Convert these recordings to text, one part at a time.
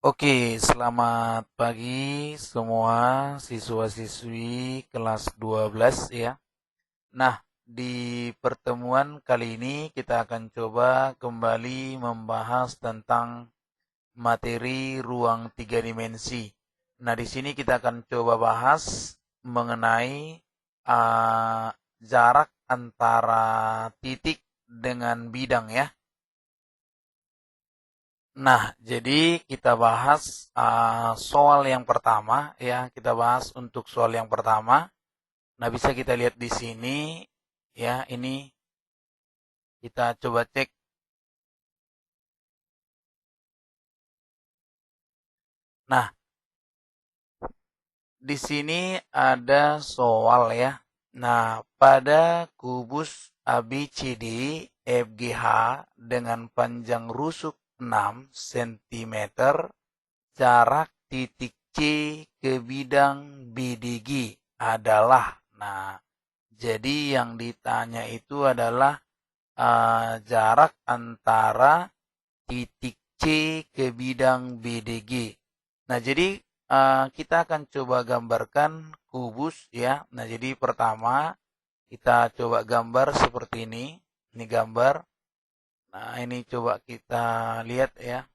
Oke, selamat pagi semua siswa-siswi kelas 12 ya. Nah, di pertemuan kali ini kita akan coba kembali membahas tentang materi ruang tiga dimensi. Nah, di sini kita akan coba bahas mengenai uh, jarak antara titik dengan bidang ya. Nah, jadi kita bahas soal yang pertama ya. Kita bahas untuk soal yang pertama. Nah, bisa kita lihat di sini ya. Ini kita coba cek. Nah, di sini ada soal ya. Nah, pada kubus ABCD FGH dengan panjang rusuk 6 cm, jarak titik C ke bidang BDG adalah. Nah, jadi yang ditanya itu adalah jarak antara titik C ke bidang BDG. Nah, jadi kita akan coba gambarkan kubus ya. Nah, jadi pertama kita coba gambar seperti ini. Ini gambar. Nah, ini coba kita lihat ya.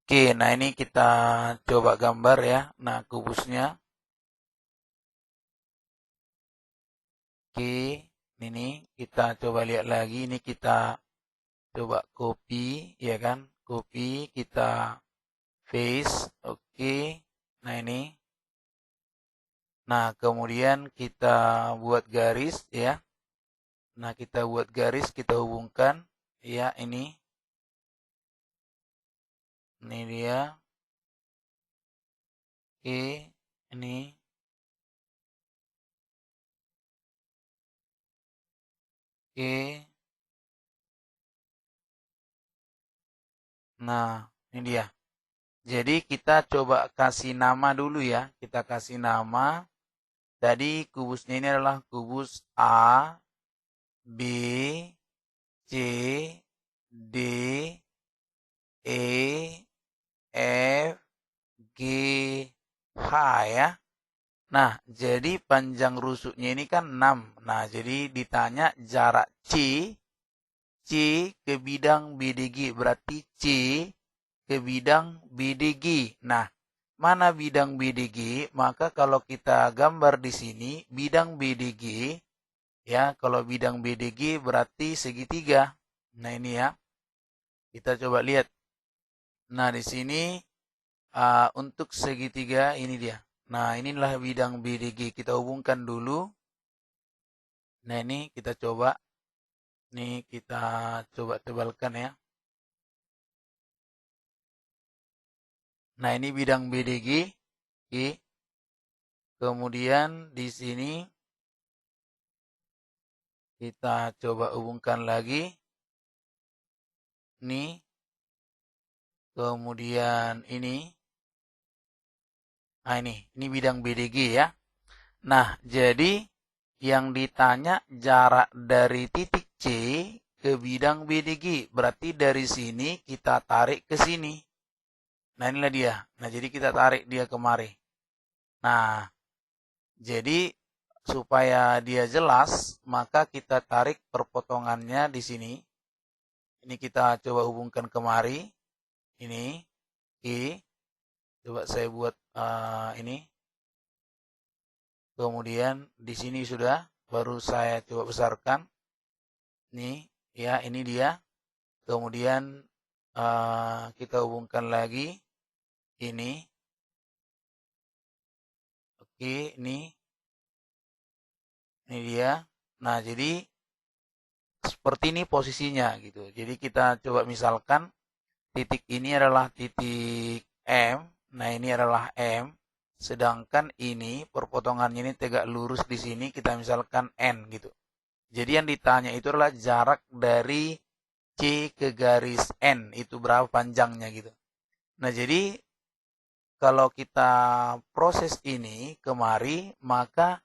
Oke, nah ini kita coba gambar ya. Nah, kubusnya. Oke, ini kita coba lihat lagi. Ini kita coba copy, ya kan? Copy, kita paste. Oke, nah ini. Nah, kemudian kita buat garis, ya. Nah, kita buat garis, kita hubungkan. Ya, ini. Ini dia. Oke, ini. Oke. Nah, ini dia. Jadi kita coba kasih nama dulu ya. Kita kasih nama. Tadi kubusnya ini adalah kubus A, B, C, D, E, F, G, H ya. Nah, jadi panjang rusuknya ini kan 6. Nah, jadi ditanya jarak C ke bidang BDG. Berarti C ke bidang BDG. Nah, mana bidang BDG? Maka kalau kita gambar di sini, bidang BDG, ya, kalau bidang BDG berarti segitiga. Nah, ini ya. Kita coba lihat. Nah, di sini untuk segitiga ini dia. Nah, inilah bidang BDG. Kita hubungkan dulu. Nah, ini kita coba. Nih, kita coba tebalkan ya. Nah, ini bidang BDG. Oke. Kemudian di sini kita coba hubungkan lagi. Nih. Kemudian ini. Nah, ini bidang BDG ya. Nah, jadi yang ditanya jarak dari titik C ke bidang BDG. Berarti dari sini kita tarik ke sini. Nah, inilah dia. Nah, jadi kita tarik dia kemari. Nah, jadi supaya dia jelas, maka kita tarik perpotongannya di sini. Ini kita coba hubungkan kemari. Ini. Oke. Coba saya buat ini. Kemudian di sini sudah. Baru saya coba besarkan. Nih, ya ini dia. Kemudian kita hubungkan lagi. Ini. Oke, ini dia. Nah, jadi seperti ini posisinya gitu. Jadi kita coba misalkan titik ini adalah titik M. Nah, ini adalah M. Sedangkan ini perpotongannya ini tegak lurus di sini kita misalkan N gitu. Jadi yang ditanya itu adalah jarak dari C ke garis N itu berapa panjangnya gitu. Nah, jadi kalau kita proses ini kemari, maka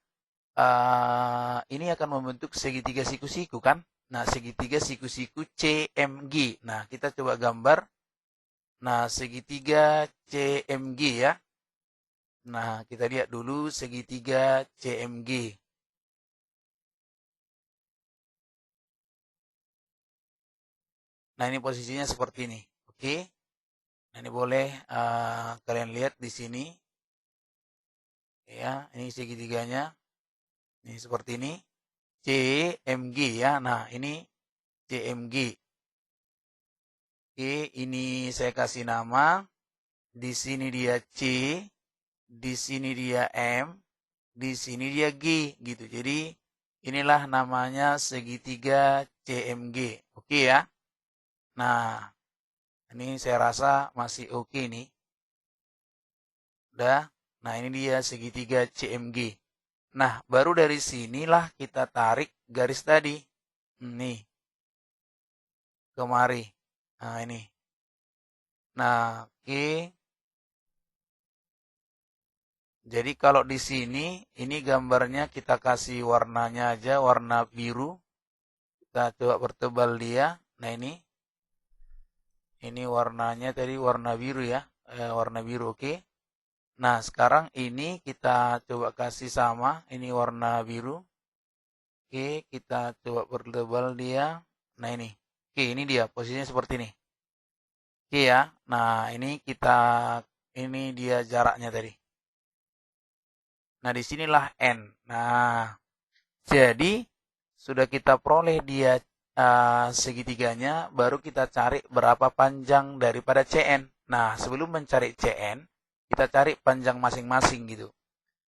ini akan membentuk segitiga siku-siku kan? Nah, segitiga siku-siku CMG. Nah, kita coba gambar. Nah, segitiga CMG ya. Nah, kita lihat dulu segitiga CMG. Nah, ini posisinya seperti ini. Oke. Nah, ini boleh kalian lihat di sini. Ya, ini segitiganya. Ini seperti ini. CMG ya. Nah, ini CMG. Oke, ini saya kasih nama. Di sini dia C, di sini dia M, di sini dia G gitu. Jadi inilah namanya segitiga CMG. Oke ya. Nah, ini saya rasa masih oke nih. Udah. Nah, ini dia segitiga CMG. Nah, baru dari sinilah kita tarik garis tadi. Nih, kemari. Nah, ini. Nah, oke. Jadi kalau di sini, ini gambarnya kita kasih warnanya aja, warna biru. Kita coba pertebal dia. Nah, ini warnanya tadi warna biru ya. Warna biru, oke. Nah, sekarang ini kita coba kasih sama. Ini warna biru. Oke, kita coba pertebal dia. Nah, ini. Oke, ini dia. Posisinya seperti ini. Oke ya. Nah, ini dia jaraknya tadi. Nah, disinilah N. Nah, jadi sudah kita peroleh dia segitiganya, baru kita cari berapa panjang daripada CN. Nah, sebelum mencari CN, kita cari panjang masing-masing gitu.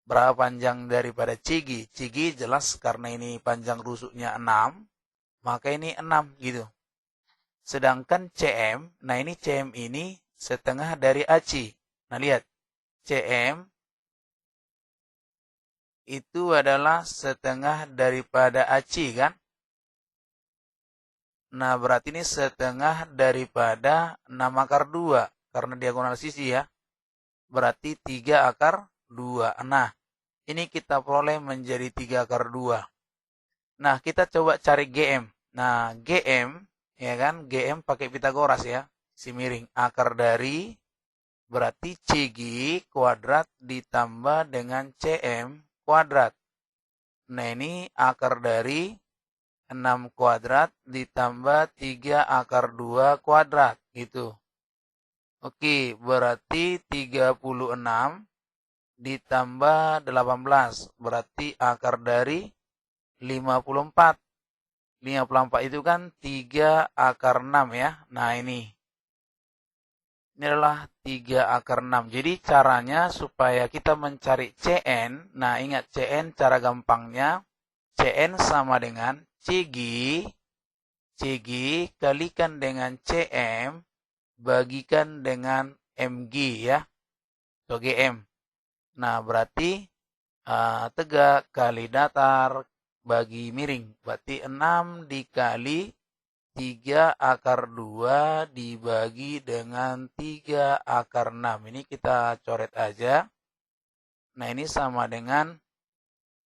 Berapa panjang daripada CG? CG jelas karena ini panjang rusuknya 6, maka ini 6 gitu. Sedangkan CM, nah ini CM ini setengah dari AC. Nah, lihat. CM itu adalah setengah daripada AC kan? Nah, berarti ini setengah daripada 6 akar 2. Karena diagonal sisi ya. Berarti 3 akar 2. Nah, ini kita peroleh menjadi 3 akar 2. Nah, kita coba cari GM. Nah, GM, ya kan? GM pakai Pitagoras ya. Si miring. Akar dari, berarti CG kuadrat ditambah dengan CM kuadrat. Nah, ini akar dari 6 kuadrat ditambah 3 akar 2 kuadrat. Gitu. Oke, berarti 36 ditambah 18. Berarti akar dari 54. 54 itu kan 3 akar 6 ya. Nah, ini. Ini adalah 3 akar 6. Jadi caranya supaya kita mencari CN. Nah, ingat CN cara gampangnya. CN sama dengan CG kalikan dengan CM bagikan dengan MG ya. So, GM. Nah, berarti tegak kali datar bagi miring. Berarti 6 dikali 3 akar 2 dibagi dengan 3 akar 6. Ini kita coret aja. Nah, ini sama dengan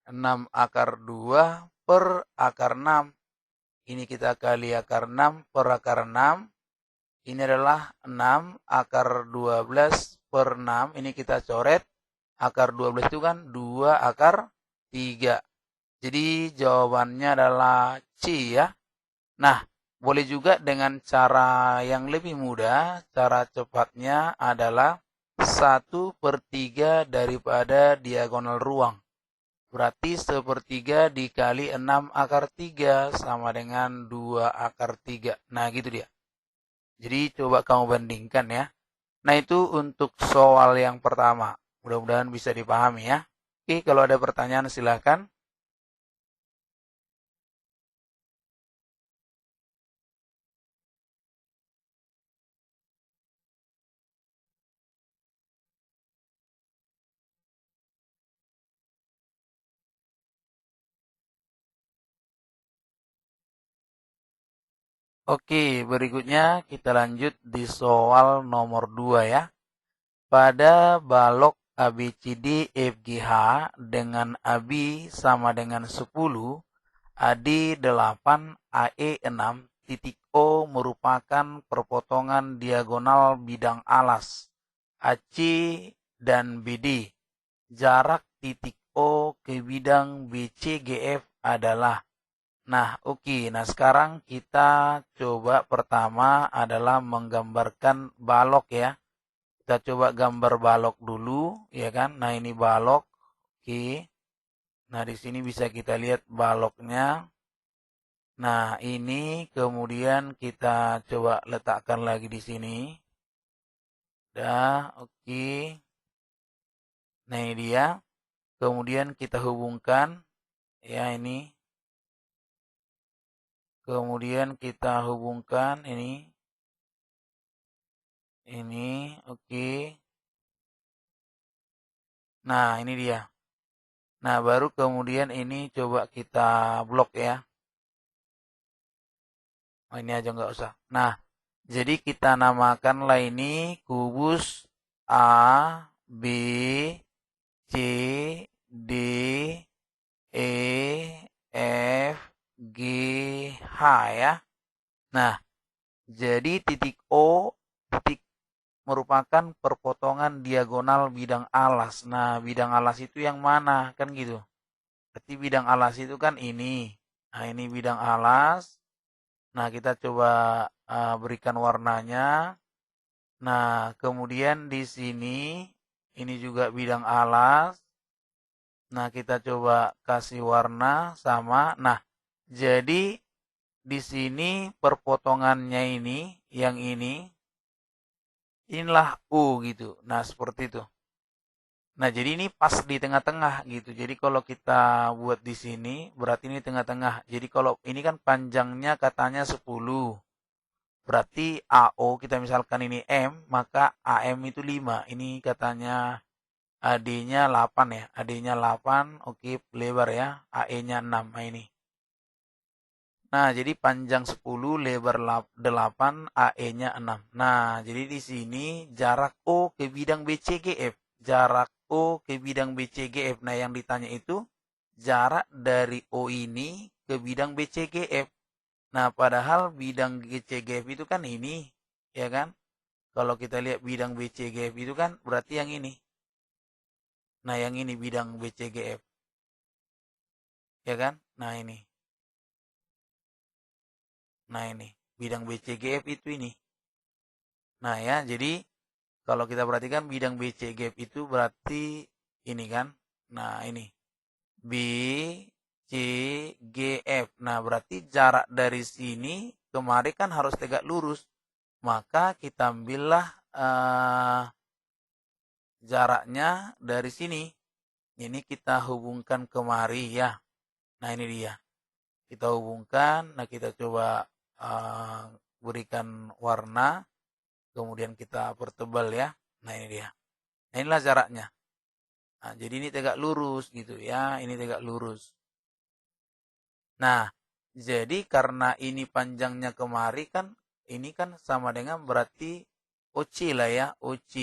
6 akar 2 per akar 6. Ini kita kali akar 6 per akar 6. Ini adalah 6 akar 12 per 6. Ini kita coret. Akar 12 itu kan 2 akar 3. Jadi jawabannya adalah C ya. Nah, boleh juga dengan cara yang lebih mudah. Cara cepatnya adalah 1/3 daripada diagonal ruang. Berarti 1/3 dikali 6 akar 3 sama dengan 2 akar 3. Nah, gitu dia. Jadi coba kamu bandingkan ya. Nah, itu untuk soal yang pertama. Mudah-mudahan bisa dipahami ya. Oke, kalau ada pertanyaan silakan. Oke, berikutnya kita lanjut di soal nomor 2 ya. pada balok ABCD FGH dengan AB sama dengan 10, AD 8, AE 6, titik O merupakan perpotongan diagonal bidang alas AC dan BD. Jarak titik O ke bidang BCGF adalah. Nah, oke. Nah, sekarang kita coba pertama adalah menggambarkan balok ya. Kita coba gambar balok dulu, ya kan? Nah, ini balok. Oke. Nah, di sini bisa kita lihat baloknya. Nah, ini kemudian kita coba letakkan lagi di sini. Dah, oke. Nah, ini dia. Kemudian kita hubungkan ya ini. Kemudian kita hubungkan ini. Ini, oke. Nah, ini dia. Nah, baru kemudian ini coba kita blok ya. Oh, ini aja nggak usah. Nah, jadi kita namakanlah ini kubus A, B, C, D, E, F, G, H ya. Nah, jadi titik O, titik merupakan perpotongan diagonal bidang alas. Nah, bidang alas itu yang mana? Kan gitu. Berarti bidang alas itu kan ini. Nah, ini bidang alas. Nah, kita coba berikan warnanya. Nah, kemudian di sini ini juga bidang alas. Nah, kita coba kasih warna sama. Nah, jadi di sini perpotongannya ini, yang ini, inilah U gitu. Nah, seperti itu. Nah, jadi ini pas di tengah-tengah gitu. Jadi kalau kita buat di sini, berarti ini tengah-tengah. Jadi kalau ini kan panjangnya katanya 10. Berarti AO kita misalkan ini M, maka AM itu 5. Ini katanya AD-nya 8 ya. AD-nya 8, oke, lebar ya. AE-nya 6. Nah, ini. Nah, jadi panjang 10, lebar 8, AE-nya 6. Nah, jadi di sini jarak O ke bidang BCGF. Jarak O ke bidang BCGF. Nah, yang ditanya itu jarak dari O ini ke bidang BCGF. Nah, padahal bidang BCGF itu kan ini, ya kan? Kalau kita lihat bidang BCGF itu kan berarti yang ini. Nah, yang ini bidang BCGF, ya kan? Nah, ini. Nah, ini bidang BCGF itu ini. Nah, ya, jadi kalau kita perhatikan bidang BC gap itu berarti ini kan. Nah, ini B, C, G, F. Nah, berarti jarak dari sini kemari kan harus tegak lurus. Maka kita ambillah jaraknya dari sini. Ini kita hubungkan kemari ya. Nah, ini dia. Kita hubungkan. Nah, kita coba berikan warna. Kemudian kita pertebal ya. Nah, ini dia. Nah, inilah jaraknya. Nah, jadi ini tegak lurus gitu ya, ini tegak lurus. Nah, jadi karena ini panjangnya kemari kan, ini kan sama dengan berarti OC lah ya. OC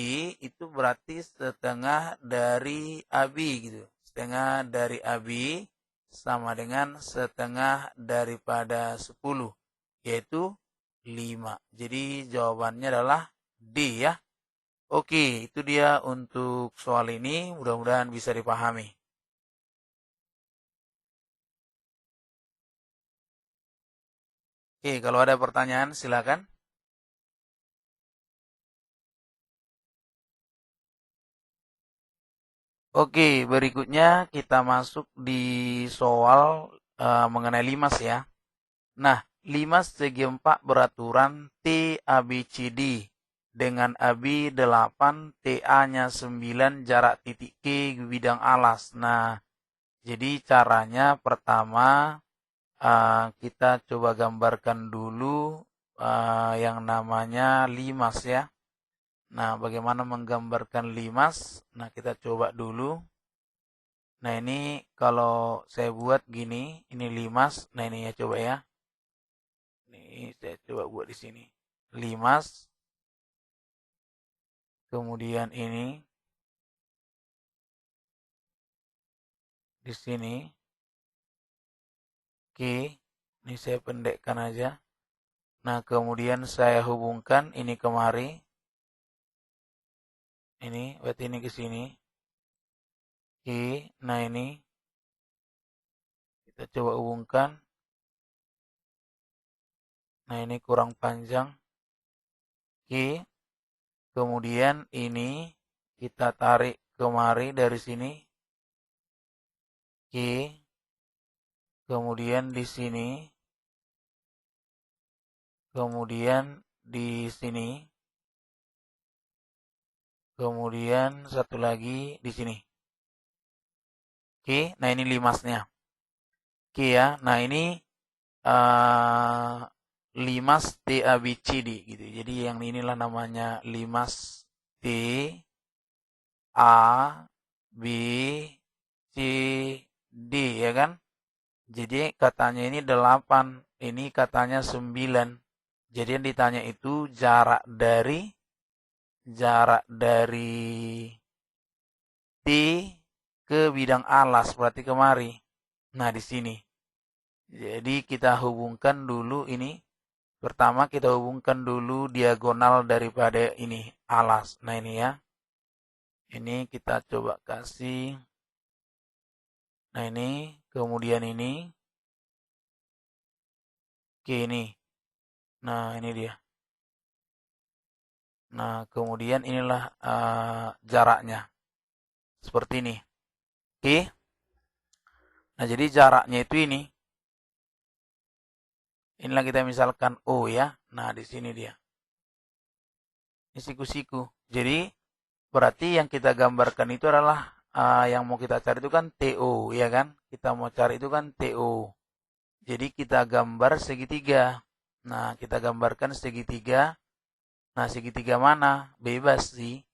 itu berarti setengah dari AB gitu. Setengah dari AB sama dengan setengah daripada 10, yaitu 5. Jadi jawabannya adalah D ya. Oke, itu dia untuk soal ini. Mudah-mudahan bisa dipahami. Oke, kalau ada pertanyaan silakan. Oke, berikutnya kita masuk di soal mengenai limas ya. Nah, limas segi empat beraturan TABCD dengan AB 8, TA-nya 9, jarak titik K bidang alas. Nah, jadi caranya pertama kita coba gambarkan dulu yang namanya limas ya. Nah, bagaimana menggambarkan limas? Nah, kita coba dulu. Nah, ini kalau saya buat gini, ini limas. Nah, ini ya coba ya. Ini saya coba buat di sini. Limas. kemudian ini di sini, Q, ini saya pendekkan aja. Nah, kemudian saya hubungkan ini kemari, ini, berarti ini ke sini, Q, nah ini, kita coba hubungkan, nah ini kurang panjang, Q, kemudian ini kita tarik kemari dari sini, Q, kemudian di sini, kemudian di sini, kemudian satu lagi di sini. Oke, nah ini limasnya. Oke ya, nah ini limas TABCD gitu. Jadi yang inilah namanya limas T A B C D ya kan. Jadi katanya ini 8, ini katanya 9. Jadi yang ditanya itu jarak dari T ke bidang alas, berarti kemari. Nah, di sini. Jadi kita hubungkan dulu ini. Pertama kita hubungkan dulu diagonal daripada ini, alas. Nah, ini ya. Ini kita coba kasih. Nah, ini. Kemudian ini. Oke, ini. Nah, ini dia. Nah, kemudian inilah jaraknya. Seperti ini. Oke. Nah, jadi jaraknya itu ini. Inilah kita misalkan O ya. Nah, di sini dia. Ini siku-siku. Jadi, berarti yang kita gambarkan itu adalah yang mau kita cari itu kan TO, ya kan? Kita mau cari itu kan TO. Jadi, kita gambar segitiga. Nah, kita gambarkan segitiga. Nah, segitiga mana? Bebas sih.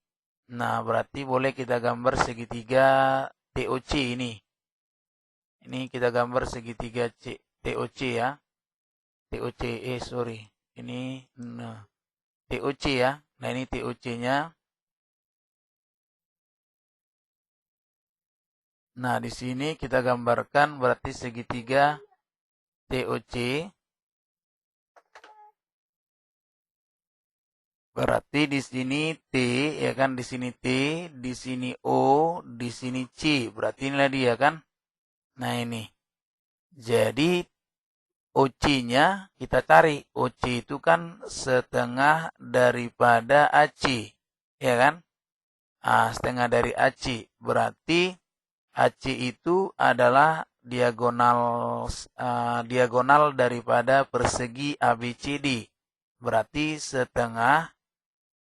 Nah, berarti boleh kita gambar segitiga TOC ini. Ini kita gambar segitiga TOC ya. TOC, sorry. Ini nah, TOC ya. Nah, ini TOC-nya. Nah, di sini kita gambarkan berarti segitiga TOC. Berarti di sini T, ya kan? Di sini T, di sini O, di sini C. Berarti inilah dia kan? Nah, ini. Jadi OC-nya kita cari. OC itu kan setengah daripada AC. Ya kan? Setengah dari AC. Berarti AC itu adalah diagonal daripada persegi ABCD. Berarti setengah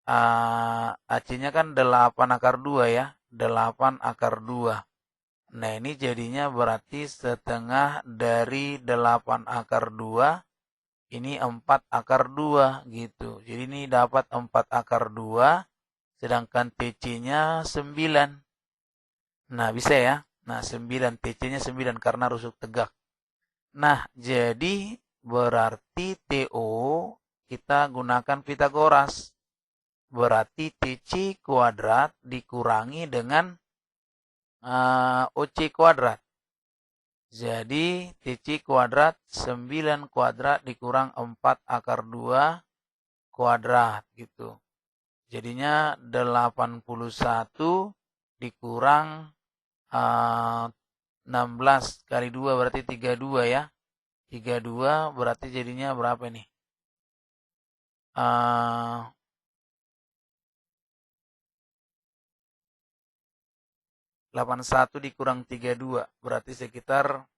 AC-nya kan 8 akar 2 ya. 8 akar 2. Nah, ini jadinya berarti setengah dari 8 akar 2. Ini 4 akar 2 gitu. Jadi ini dapat 4 akar 2. Sedangkan TC-nya 9. Nah, bisa ya. Nah, 9. TC-nya 9 karena rusuk tegak. Nah, jadi berarti TO kita gunakan Pitagoras. Berarti TC kuadrat dikurangi dengan OC kuadrat. Jadi TC kuadrat 9 kuadrat dikurang 4 akar 2 kuadrat gitu. Jadinya 81 dikurang 16 kali 2 berarti 32 ya. 32 berarti jadinya berapa nih? 81 dikurang 32 berarti sekitar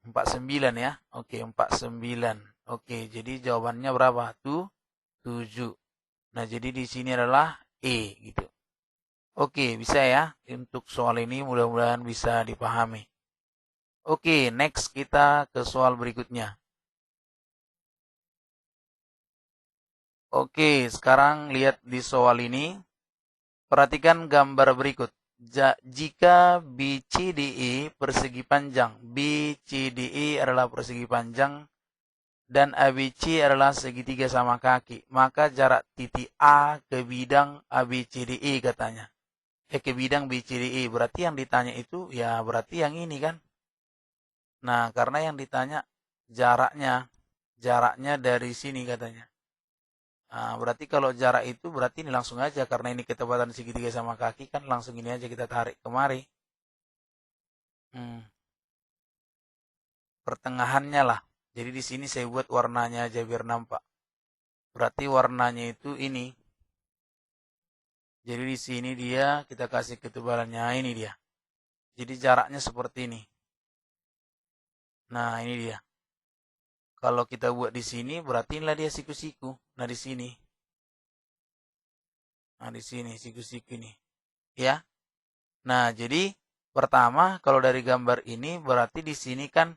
49 ya. Oke, 49. Oke, jadi jawabannya berapa? 7. Nah, jadi di sini adalah E gitu. Oke, bisa ya. Untuk soal ini mudah-mudahan bisa dipahami. Oke, next kita ke soal berikutnya. Oke, sekarang lihat di soal ini. Perhatikan gambar berikut. Jika BCDE persegi panjang, BCDE adalah persegi panjang dan ABC adalah segitiga sama kaki, maka jarak titik A ke bidang ABCDE katanya. Ke bidang BCDE, berarti yang ditanya itu ya berarti yang ini kan. Nah, karena yang ditanya jaraknya dari sini katanya. Nah, berarti kalau jarak itu berarti ini langsung aja, karena ini ketepatan segitiga sama kaki kan, langsung ini aja kita tarik kemari. Pertengahannya lah. Jadi di sini saya buat warnanya aja biar nampak. Berarti warnanya itu ini. Jadi di sini dia kita kasih ketebalannya, ini dia. Jadi jaraknya seperti ini. Nah, ini dia. Kalau kita buat di sini berarti inilah dia siku-siku. Nah, di sini. Nah, di sini siku-siku ini. Ya. Nah, jadi pertama kalau dari gambar ini berarti di sini kan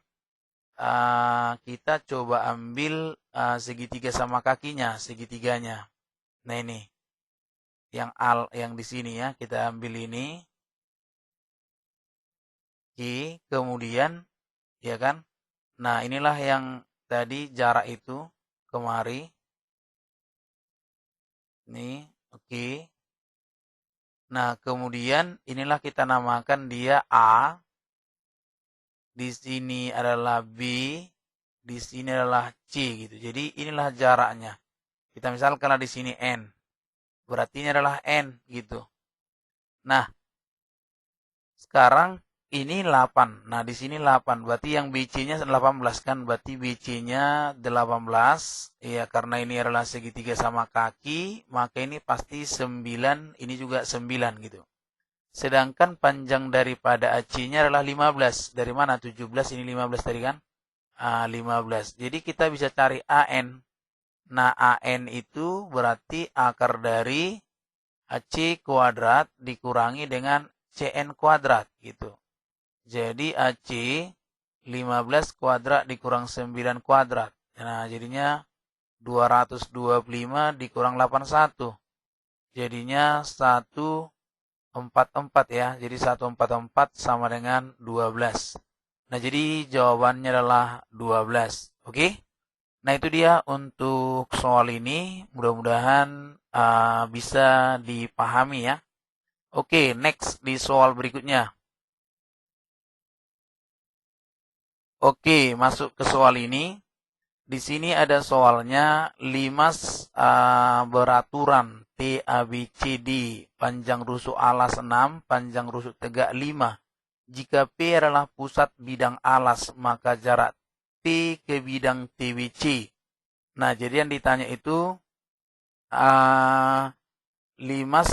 kita coba ambil segitiga sama kakinya, segitiganya. Nah, ini. Yang di sini ya, kita ambil ini. Kemudian ya kan? Nah, inilah yang tadi jarak itu kemari. Nih, oke. Nah, kemudian inilah kita namakan dia A. Di sini adalah B, di sini adalah C gitu. Jadi inilah jaraknya. Kita misalkan di sini N. Berarti ini adalah N gitu. Nah, sekarang ini 8. Nah, di sini 8. Berarti yang BC-nya 18 kan? Berarti BC-nya 18. Ya, karena ini adalah segitiga sama kaki, maka ini pasti 9, ini juga 9 gitu. Sedangkan panjang daripada AC-nya adalah 15. Dari mana? 17, ini 15 tadi kan? 15. Jadi kita bisa cari AN. Nah, AN itu berarti akar dari AC kuadrat dikurangi dengan CN kuadrat gitu. Jadi AC 15 kuadrat dikurang 9 kuadrat. Nah, jadinya 225 dikurang 81. Jadinya 144 ya. Jadi 144 sama dengan 12. Nah, jadi jawabannya adalah 12. Oke? Nah, itu dia untuk soal ini. Mudah-mudahan bisa dipahami ya. Oke, next di soal berikutnya. Oke, masuk ke soal ini. Di sini ada soalnya 5 beraturan TABCD, panjang rusuk alas 6, panjang rusuk tegak 5. Jika P adalah pusat bidang alas, maka jarak P ke bidang TBC. Nah, jadi yang ditanya itu 5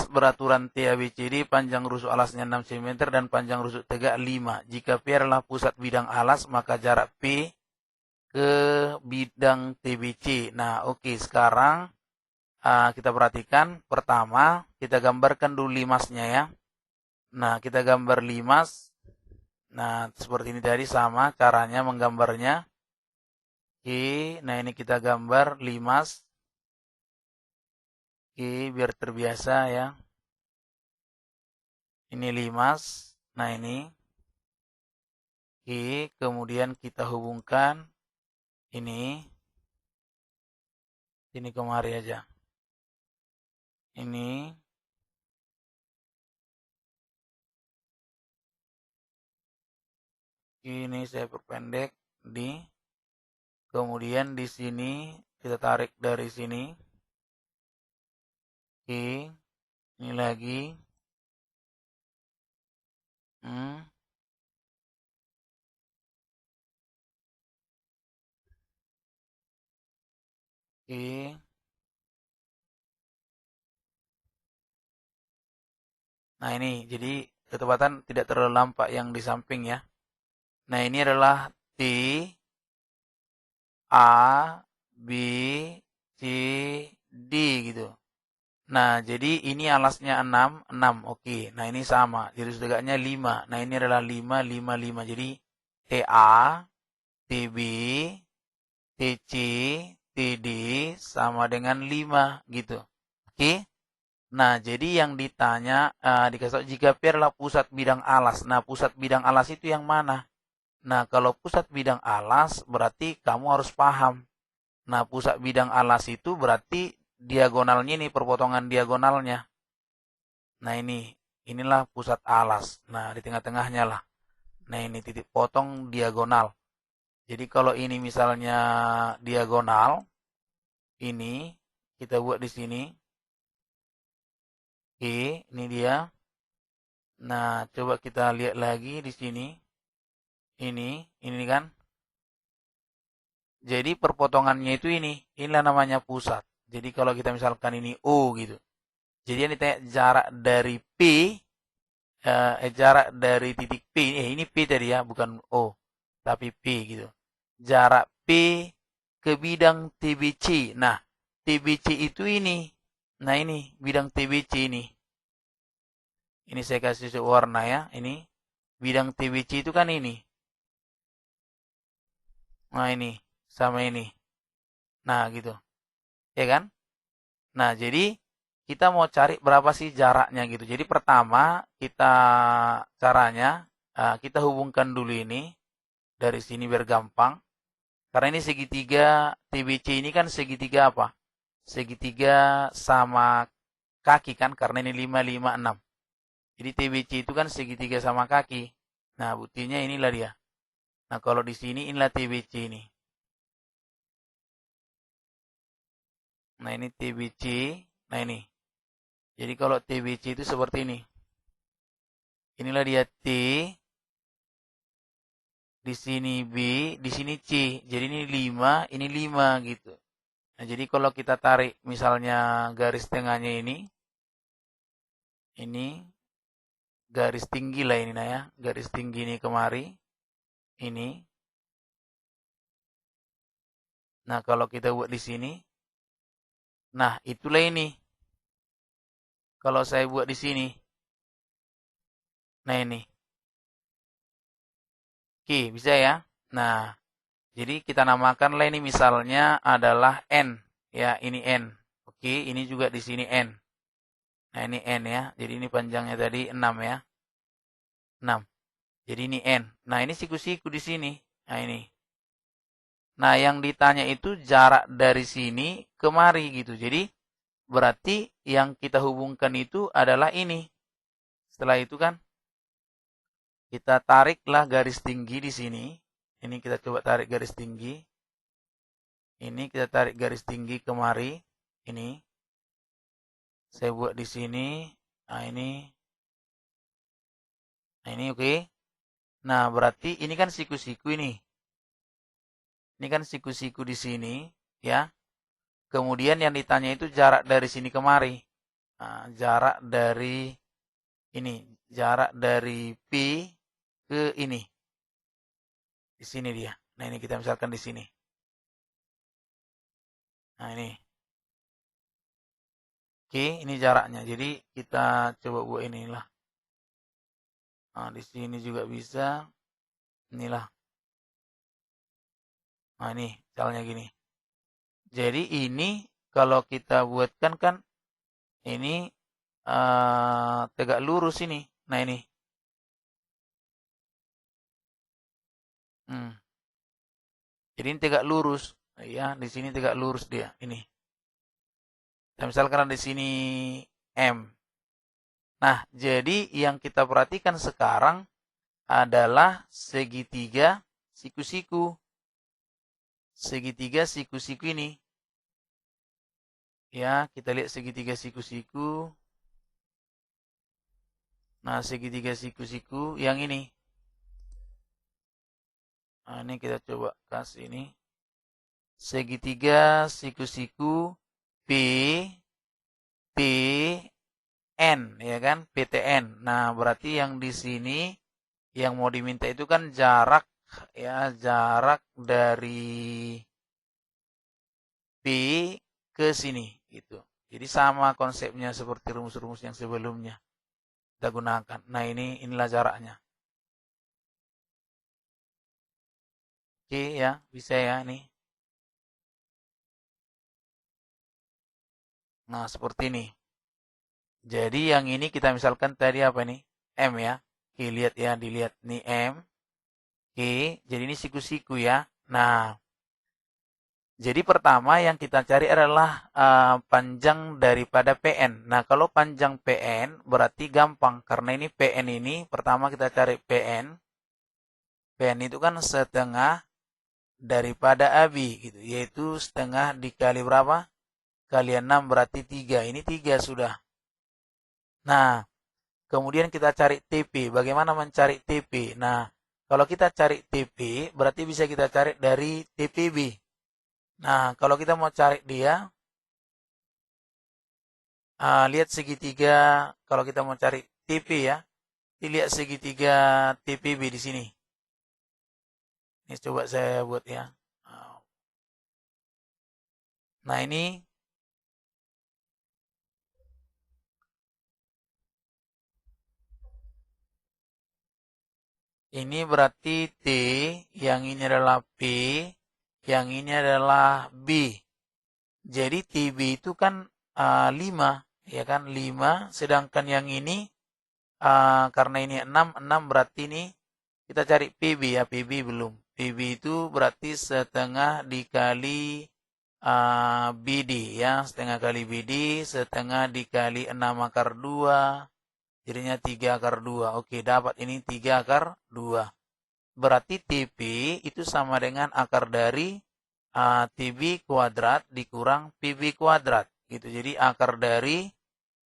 beraturan TABCD, panjang rusuk alasnya 6 cm dan panjang rusuk tegak 5. Jika P adalah pusat bidang alas, maka jarak P ke bidang TBC. Nah, oke, sekarang kita perhatikan. Pertama, kita gambarkan dulu limasnya ya. Nah, kita gambar limas. Nah, seperti ini tadi sama caranya menggambarnya. Oke, nah ini kita gambar limas. Oke, biar terbiasa ya. Ini limas. Nah, ini. Oke, kemudian kita hubungkan ini kemari aja. Ini saya perpendek di. Kemudian di sini kita tarik dari sini. Oke, ini lagi. Oke. Nah, ini jadi ketepatan tidak terlalu nampak yang di samping ya. Nah, ini adalah T, A, B, C, D gitu. Nah, jadi ini alasnya 6. Oke. Nah, ini sama. Jadi tegaknya 5. Nah, ini adalah 5, 5, 5. Jadi TA, TB, TC, TD sama dengan 5 gitu. Oke. Nah, jadi yang ditanya dikasih jika P adalah pusat bidang alas. Nah, pusat bidang alas itu yang mana? Nah, kalau pusat bidang alas berarti kamu harus paham. Nah, pusat bidang alas itu berarti diagonalnya ini, perpotongan diagonalnya. Nah, inilah pusat alas. Nah, di tengah-tengahnya lah. Nah, ini titik potong diagonal. Jadi kalau ini misalnya diagonal, ini kita buat di sini. Oke, ini dia. Nah, coba kita lihat lagi di sini. Ini kan. Jadi perpotongannya itu ini. Inilah namanya pusat. Jadi kalau kita misalkan ini O gitu. Jadi yang ditanya jarak dari P, jarak dari titik P, ini P tadi ya, bukan O, tapi P gitu. Jarak P ke bidang TBC. Nah, TBC itu ini. Nah, ini bidang TBC ini. Ini saya kasih warna ya. Ini bidang TBC itu kan ini. Nah, ini sama ini. Nah, gitu. Ya kan? Nah, jadi kita mau cari berapa sih jaraknya gitu. Jadi pertama kita caranya kita hubungkan dulu ini dari sini biar gampang. Karena ini segitiga TBC ini kan segitiga apa? Segitiga sama kaki kan karena ini 5 5 6. Jadi TBC itu kan segitiga sama kaki. Nah, buktinya inilah dia. Nah, kalau di sini inilah TBC ini. Nah, ini TBC. Nah, ini. Jadi kalau TBC itu seperti ini. Inilah dia T, di sini B, di sini C. Jadi ini 5 gitu. Nah, jadi kalau kita tarik misalnya garis tengahnya ini garis tinggi lah ini nah ya. Garis tinggi ini kemari. Ini. Nah, kalau kita buat di sini. Nah, itulah ini. Kalau saya buat di sini. Nah, ini. Oke, bisa ya. Nah, jadi kita namakanlah ini misalnya adalah N. Ya, ini N. Oke, ini juga di sini N. Nah, ini N ya. Jadi ini panjangnya tadi 6 ya. 6. Jadi ini N. Nah, ini siku-siku di sini. Nah, ini. Nah, yang ditanya itu jarak dari sini kemari gitu. Jadi, berarti yang kita hubungkan itu adalah ini. Setelah itu kan, kita tariklah garis tinggi di sini. Ini kita coba tarik garis tinggi. Ini kita tarik garis tinggi kemari. Ini. Saya buat di sini. Nah, ini. Nah, ini oke. Nah, berarti ini kan siku-siku ini. Ini kan siku-siku di sini, ya. Kemudian yang ditanya itu jarak dari sini kemari. Nah, jarak dari ini, jarak dari P ke ini. Di sini dia. Nah, ini kita misalkan di sini. Nah, ini. Oke, ini jaraknya. Jadi kita coba buat inilah. Nah, di sini juga bisa. Inilah. Nah, ini misalnya gini. Jadi ini kalau kita buatkan kan ini tegak lurus ini. Nah, ini. Hmm. Jadi ini tegak lurus. Ya, di sini tegak lurus dia. Ini. Dan misalkan di sini M. Nah, jadi yang kita perhatikan sekarang adalah segitiga siku-siku. Segitiga siku-siku ini. Ya, kita lihat segitiga siku-siku. Nah, segitiga siku-siku yang ini. Nah, ini kita coba kasih ini. Segitiga siku-siku P, T, N, ya kan? PTN. Nah, berarti yang di sini yang mau diminta itu kan jarak, ya, jarak dari P ke sini, gitu. Jadi sama konsepnya seperti rumus-rumus yang sebelumnya kita gunakan. Nah, inilah jaraknya. Oke ya, bisa ya nih. Nah, seperti ini. Jadi yang ini kita misalkan tadi apa nih? M ya. Oke, lihat ya, dilihat nih M. Oke, jadi ini siku-siku ya. Nah, Jadi pertama yang kita cari adalah panjang daripada PN. Nah, kalau panjang PN berarti gampang karena ini PN ini pertama kita cari PN. PN itu kan setengah daripada AB gitu, yaitu setengah dikali berapa? Kali 6 berarti 3. Ini 3 sudah. Nah, kemudian kita cari TP. Bagaimana mencari TP? Nah, kalau kita cari TP berarti bisa kita cari dari TPB. Nah, kalau kita mau cari dia, lihat segitiga. Kalau kita mau cari TP ya, lihat segitiga TPB di sini. Ini coba saya buat ya. Nah, ini berarti T, yang ini adalah P, yang ini adalah B. Jadi TB itu kan 5, ya kan 5, sedangkan yang ini karena ini 6, 6 berarti ini kita cari PB ya, PB belum. PB itu berarti setengah dikali BD ya, setengah kali BD, setengah dikali 6 akar 2, jadinya 3 akar 2. Oke, dapat ini 3 akar 2. Berarti TP itu sama dengan akar dari TB kuadrat dikurang PB kuadrat. Gitu. Jadi akar dari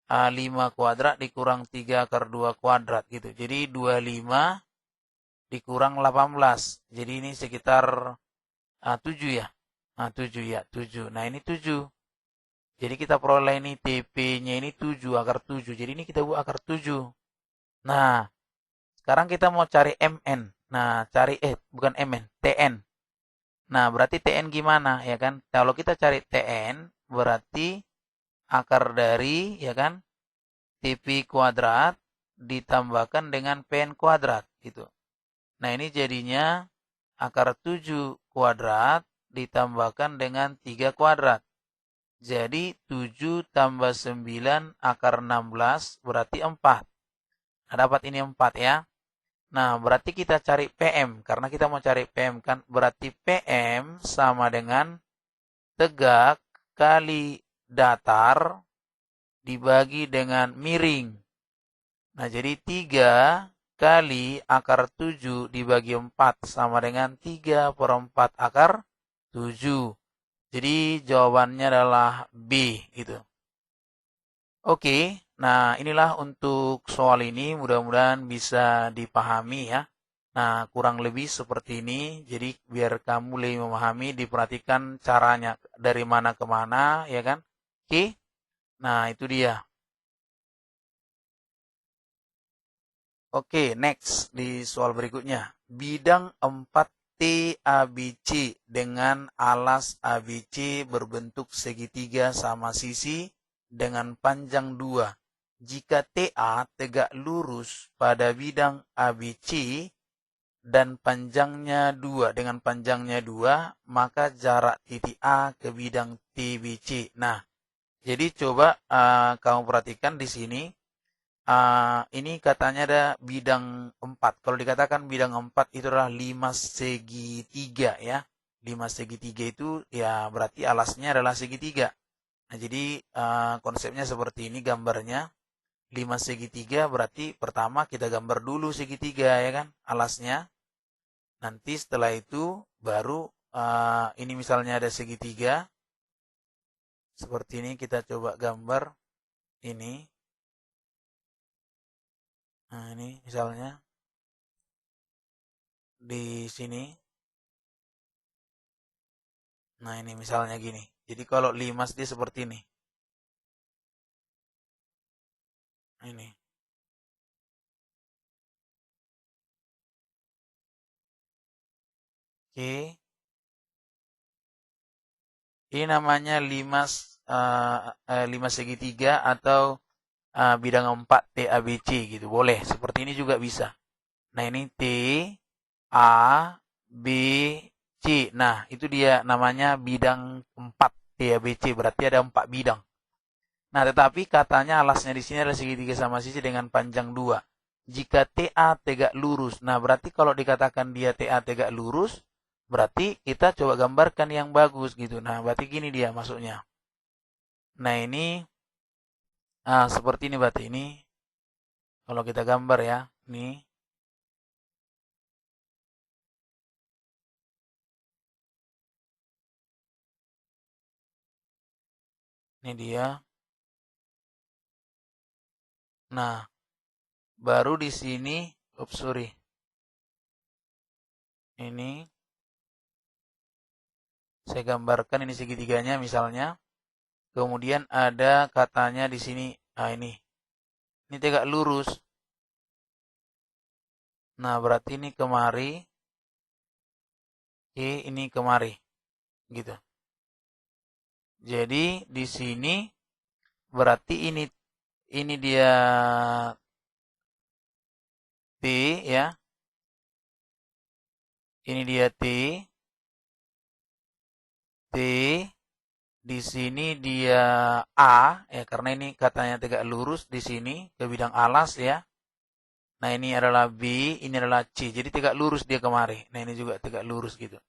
5 kuadrat dikurang 3 akar 2 kuadrat. Gitu. Jadi 25 dikurang 18. Jadi ini sekitar 7 ya. 7 ya, 7. Nah ini 7. Jadi kita peroleh ini TP-nya ini 7, akar 7. Jadi ini kita buat akar 7. Nah, sekarang kita mau cari MN. Nah, bukan MN, TN. Nah, berarti TN gimana ya kan? Kalau kita cari TN berarti akar dari ya kan TP kuadrat ditambahkan dengan PN kuadrat gitu. Nah, ini jadinya akar 7 kuadrat ditambahkan dengan 3 kuadrat. Jadi 7 tambah 9 akar 16 berarti 4. Nah, dapat ini 4 ya. Nah, berarti kita cari PM. Karena kita mau cari PM kan. Berarti PM sama dengan tegak kali datar dibagi dengan miring. Nah, jadi 3 kali akar 7 dibagi 4 sama dengan 3 per 4 akar 7. Jadi jawabannya adalah B gitu. Oke, nah inilah untuk soal ini mudah-mudahan bisa dipahami ya. Nah, kurang lebih seperti ini. Jadi biar kamu lebih memahami, diperhatikan caranya dari mana ke mana ya kan. Oke, nah itu dia. Oke, next di soal berikutnya. Bidang 4 TABC dengan alas ABC berbentuk segitiga sama sisi dengan panjang 2. Jika TA tegak lurus pada bidang ABC dan panjangnya 2 dengan panjangnya 2, maka jarak titik A ke bidang TBC. Nah, jadi coba kamu perhatikan di sini. Ini katanya ada bidang 4. Kalau dikatakan bidang 4 itu adalah 5 segitiga ya. 5 segitiga itu ya berarti alasnya adalah segitiga. Nah, jadi konsepnya seperti ini gambarnya. 5 segitiga berarti pertama kita gambar dulu segitiga ya kan, alasnya. Nanti setelah itu baru ini misalnya ada segitiga. Seperti ini kita coba gambar ini. Nah, ini misalnya di sini. Nah, ini misalnya gini. Jadi kalau 5 dia seperti ini. Ini. Oke. Ini namanya 5 segitiga atau bidang 4 TABC gitu. Boleh. Seperti ini juga bisa. Nah, ini T, A, B, C. Nah, itu dia namanya bidang 4 TABC. Berarti ada 4 bidang. Nah, tetapi katanya alasnya di sini adalah segitiga sama sisi dengan panjang 2. Jika TA tegak lurus. Nah, berarti kalau dikatakan dia TA tegak lurus, Berarti kita coba gambarkan yang bagus gitu. Nah, berarti gini dia masuknya. Nah, ini seperti ini berarti ini. Kalau kita gambar ya, nih. Ini dia. Nah, baru di sini, sorry. Ini saya gambarkan ini segitiganya misalnya. Kemudian ada katanya di sini. Ah, ini. Ini tegak lurus. Nah, berarti ini kemari. Oke, ini kemari. Gitu. Jadi di sini berarti ini dia T ya. Ini dia T. T di sini dia A ya karena ini katanya tegak lurus di sini ke bidang alas ya. Nah, ini adalah B, ini adalah C. Jadi tegak lurus dia kemari. Nah, ini juga tegak lurus gitu.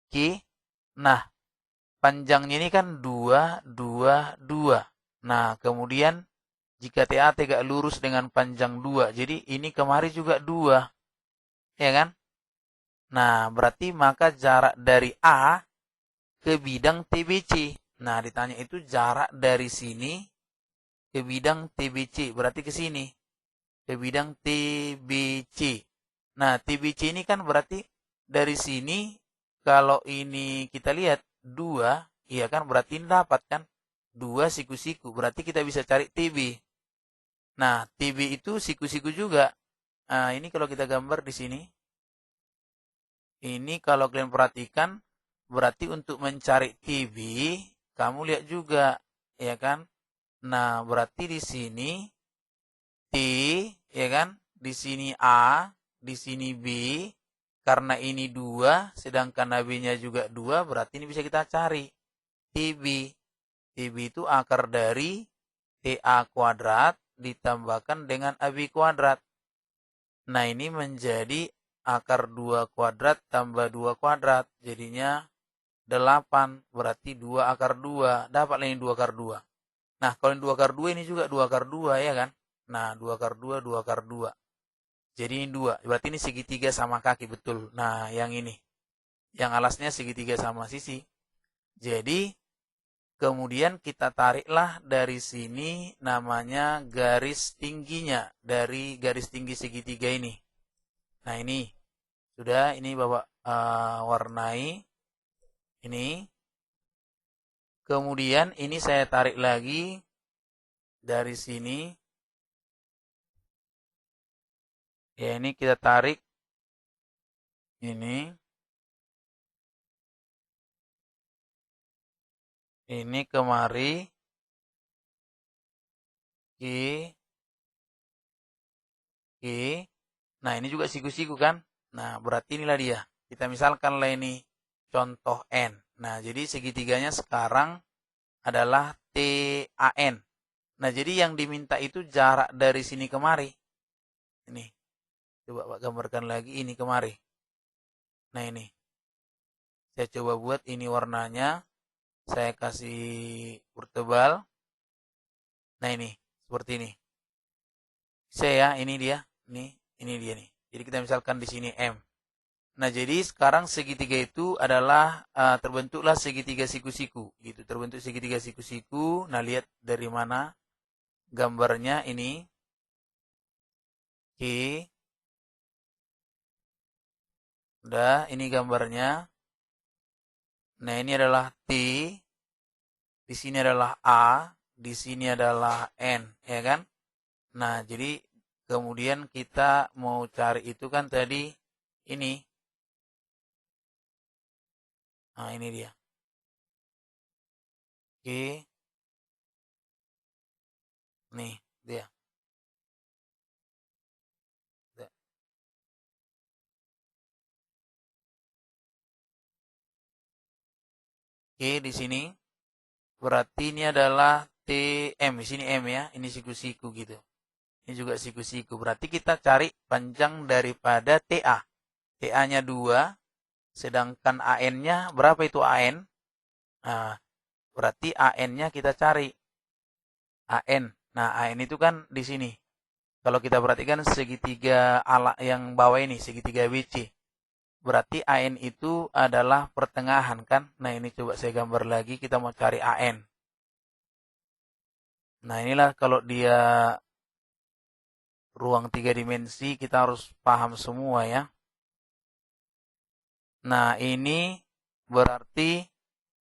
Oke. Nah, panjangnya ini kan 2, 2, 2. Nah, kemudian jika TA tegak lurus dengan panjang 2, jadi ini kemari juga 2. Ya kan? Nah, berarti maka jarak dari A ke bidang TBC. Nah, ditanya itu jarak dari sini ke bidang TBC. Berarti ke sini. Ke bidang TBC. Nah, TBC ini kan berarti dari sini, kalau ini kita lihat 2, iya kan berarti ini dapat kan 2 siku-siku. Berarti kita bisa cari TB. Nah, TB itu siku-siku juga. Nah, ini kalau kita gambar di sini. Ini kalau kalian perhatikan, berarti untuk mencari TB, kamu lihat juga, ya kan? Nah, berarti di sini T, ya kan? Di sini A, di sini B, karena ini 2, sedangkan AB-nya juga 2, berarti ini bisa kita cari. TB. TB itu akar dari TA kuadrat ditambahkan dengan AB kuadrat. Nah, ini menjadi akar 2 kuadrat tambah 2 kuadrat. Jadinya 8. Berarti 2 akar 2. Dapatlah ini 2 akar 2. Nah, kalau ini 2 akar 2, ini juga 2 akar 2 ya kan? Nah, 2 akar 2, 2 akar 2. Jadi ini 2. Berarti ini segitiga sama kaki, betul. Nah, yang ini. Yang alasnya segitiga sama sisi. Jadi, kemudian kita tariklah dari sini namanya garis tingginya. Dari garis tinggi segitiga ini. Nah, ini. Sudah, ini Bapak warnai. Ini. Kemudian ini saya tarik lagi dari sini. Ya, ini kita tarik ini. Ini kemari. Oke. Oke. Nah, ini juga siku-siku kan? Nah, berarti inilah dia. Kita misalkanlah ini contoh N. Nah, jadi segitiganya sekarang adalah TAN. Nah, jadi yang diminta itu jarak dari sini kemari. Ini. Coba Pak gambarkan lagi ini kemari. Nah, ini. Saya coba buat ini warnanya. Saya kasih bertebal. Nah, ini. Seperti ini. Saya ini dia. Ini dia nih. Jadi kita misalkan di sini M. Nah, jadi sekarang segitiga itu adalah terbentuklah segitiga siku-siku gitu. Terbentuk segitiga siku-siku. Nah, lihat dari mana gambarnya ini. Oke. Udah, ini gambarnya. Nah, ini adalah T. Di sini adalah A, di sini adalah N, ya kan? Nah, jadi kemudian kita mau cari itu kan tadi ini. Nah, ini dia. Oke. Nih, dia. Oke, di sini berarti ini adalah TM. Di sini M ya. Ini siku-siku gitu. Ini juga siku-siku. Berarti kita cari panjang daripada TA. TA-nya 2. Sedangkan AN-nya berapa itu AN? Nah, berarti AN-nya kita cari. AN. Nah, AN itu kan di sini. Kalau kita perhatikan segitiga ala yang bawah ini, segitiga BC. Berarti AN itu adalah pertengahan kan? Nah, ini coba saya gambar lagi, kita mau cari AN. Nah, inilah kalau dia ruang 3 dimensi, kita harus paham semua ya. Nah, ini berarti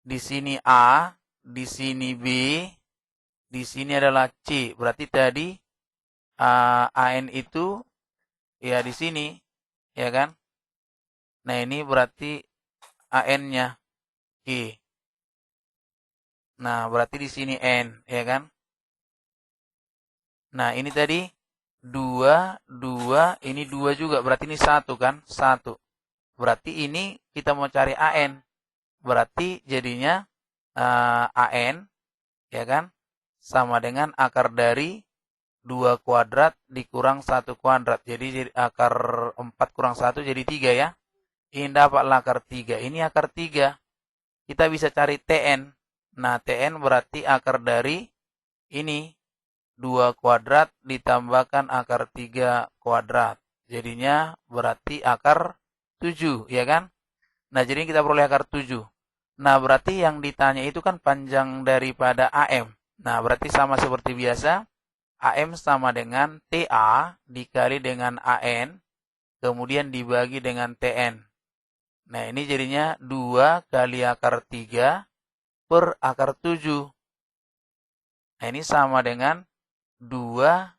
di sini A, di sini B, di sini adalah C. Berarti tadi AN itu ya di sini, ya kan? Nah, ini berarti AN-nya G. Nah, berarti di sini N, ya kan? Nah, ini tadi 2, 2, ini 2 juga. Berarti ini 1 kan? 1. Berarti ini kita mau cari AN. Berarti jadinya AN, ya kan? Sama dengan akar dari 2 kuadrat dikurang 1 kuadrat. Jadi akar 4 kurang 1 jadi 3 ya. Ini dapatlah akar 3. Ini akar 3. Kita bisa cari TN. Nah, TN berarti akar dari ini 2 kuadrat ditambahkan akar 3 kuadrat. Jadinya berarti akar 7, ya kan? Nah, jadi kita peroleh akar 7. Nah, berarti yang ditanya itu kan panjang daripada AM. Nah, berarti sama seperti biasa. AM sama dengan TA dikali dengan AN, kemudian dibagi dengan TN. Nah, ini jadinya 2 kali akar 3 per akar 7. Nah, ini sama dengan 2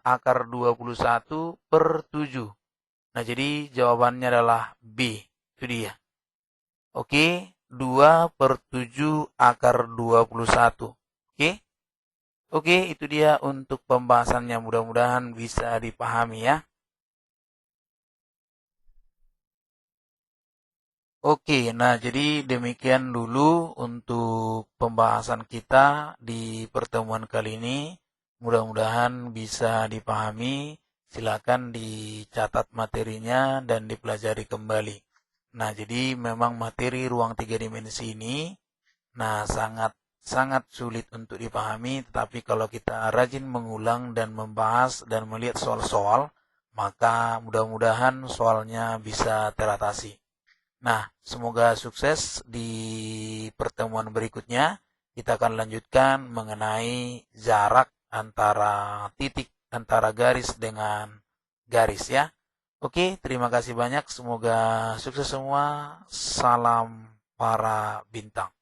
akar 21 per 7. Nah, jadi jawabannya adalah B. Itu dia. Oke, 2 per 7 akar 21. Oke? Oke, itu dia untuk pembahasannya. Mudah-mudahan bisa dipahami ya. Oke, nah jadi demikian dulu untuk pembahasan kita di pertemuan kali ini. Mudah-mudahan bisa dipahami. Silakan dicatat materinya dan dipelajari kembali. Nah, jadi memang materi ruang 3 dimensi ini sangat sulit untuk dipahami, tetapi kalau kita rajin mengulang dan membahas dan melihat soal-soal, maka mudah-mudahan soalnya bisa teratasi. Nah, semoga sukses di pertemuan berikutnya. Kita akan lanjutkan mengenai jarak antara titik, antara garis dengan garis ya. Oke, terima kasih banyak. Semoga sukses semua. Salam para bintang.